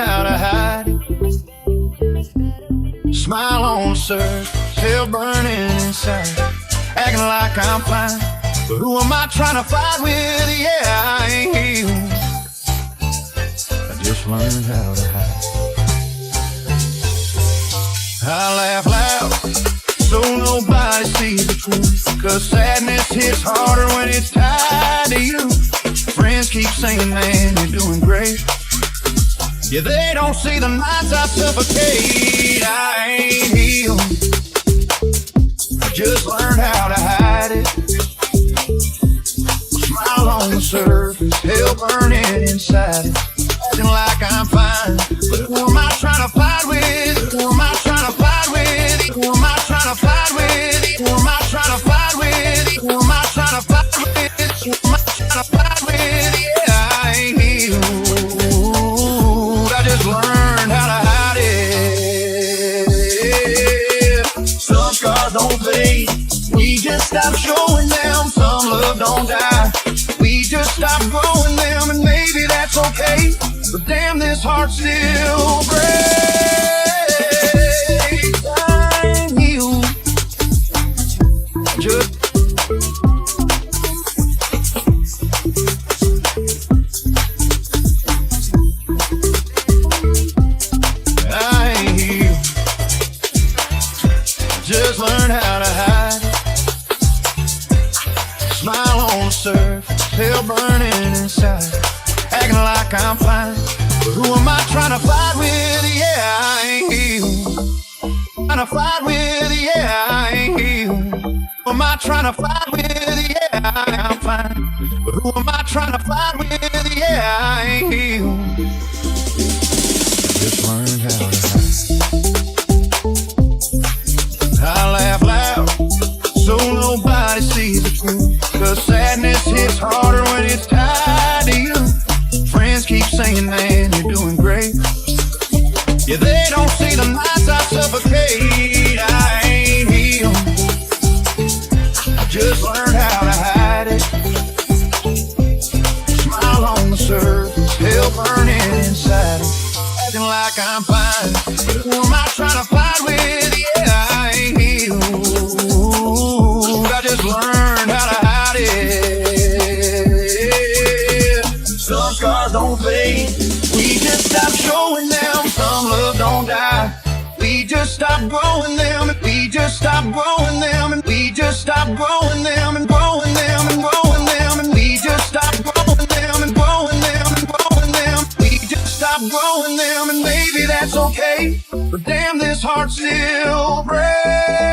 how to hide it. Smile on the surface, hell burning inside, acting like I'm fine. But who am I trying to fight with? Yeah, I ain't healed. I just learned how to hide. I laugh loud so nobody sees the truth, 'cause sadness hits harder when it's tied to you. Friends keep saying, man, you're doing great. Yeah, they don't see the nights I suffocate. I ain't healed. I just learned how to hide it. Smile on the surface, hell burning inside it, acting like I'm fine. But who am I trying to fight with? Who am I trying to fight with? Who am I trying to fight with? Who am I trying to fight with? Who am I trying to fight with? Who am I trying to fight with? Yeah, I ain't healed. I just learned how to hide it. Some scars don't fade, we just stop showing them. Some love don't die, we just stop growing them. And maybe that's okay, but damn, this heart still breaks. I'm healed. Just just learn how to hide it. Smile on the surface, hell burning inside, acting like I'm fine. But who am I trying to fight with? Yeah, I ain't healed. Trying to fight with? Yeah, I ain't healed. Who am I trying to fight with? Yeah, I'm fine. But who am I trying to fight with? Yeah, I ain't healed. Just learn how to hide. I laugh loud so nobody sees the truth, 'cause sadness hits harder when it's tied to you. Friends keep saying, man, you're doing great. Yeah, they don't see the nights I suffocate. I ain't healed. I just learned how to hide it. Smile on the surface, hell burning inside it, acting like I'm fine. But who am I trying to fight with? Yeah, I ain't healed. I just learned how to hide it. Some scars don't fade, we just stop showing them. Some love don't die, we just stop growing them. We just stop growing them, and we just stop growing them, and growing them, and growing them, and we just stop growing them, and growing them, and growing them. We just stop growing them, and maybe that's okay, but damn, this heart still breaks.